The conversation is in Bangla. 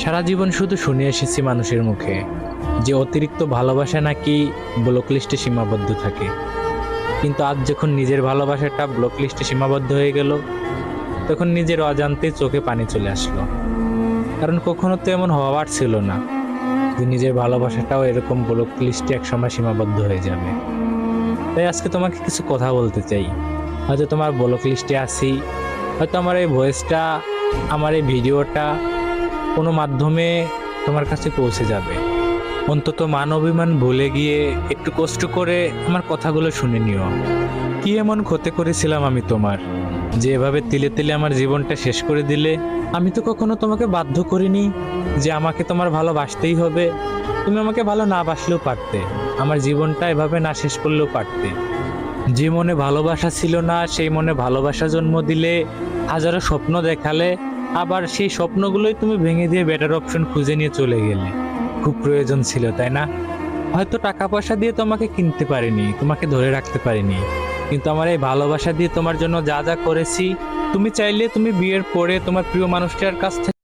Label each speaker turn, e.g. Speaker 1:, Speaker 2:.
Speaker 1: সারা জীবন শুধু শুনে এসেছি মানুষের মুখে যে অতিরিক্ত ভালোবাসা নাকি ব্লক লিস্টে সীমাবদ্ধ থাকে, কিন্তু আজ যখন নিজের ভালোবাসাটা ব্লক লিস্টে সীমাবদ্ধ হয়ে গেল, তখন নিজের অজান্তে চোখে পানি চলে আসলো। কারণ কখনো তো এমন হওয়ার ছিল না যে নিজের ভালোবাসাটাও এরকম ব্লক লিস্টে একসময় সীমাবদ্ধ হয়ে যাবে। তাই আজকে তোমাকে কিছু কথা বলতে চাই। হয়তো তোমার ব্লক লিস্টে আসি, হয়তো আমার এই ভয়েসটা, আমার এই ভিডিওটা কোনো মাধ্যমে তোমার কাছে পৌঁছে যাবে। অন্তত মান অভিমান ভুলে গিয়ে একটু কষ্ট করে আমার কথাগুলো শুনে নিও। কি এমন ক্ষতি করেছিলাম আমি তোমার, যে এভাবে তিলে তিলে আমার জীবনটা শেষ করে দিলে? আমি তো কখনো তোমাকে বাধ্য করিনি যে আমাকে তোমার ভালোবাসতেই হবে। তুমি আমাকে ভালো না বাসলেও পারতে, আমার জীবনটা এভাবে না শেষ করলেও পারতে। যে মনে ভালোবাসা ছিল না সেই মনে ভালোবাসা জন্ম দিলে, হাজারো স্বপ্ন দেখালে, আবার সেই স্বপ্নগুলোই তুমি ভেঙে দিয়ে বেটার অপশন খুঁজে নিয়ে চলে গেলে। খুব প্রয়োজন ছিল, তাই না? হয়তো টাকা পয়সা দিয়ে তোমাকে কিনতে পারিনি, তোমাকে ধরে রাখতে পারিনি, কিন্তু আমার এই ভালোবাসা দিয়ে তোমার জন্য যা যা করেছি, তুমি চাইলে তুমি বিয়ের পরে তোমার প্রিয় মানুষটার কাছ থেকে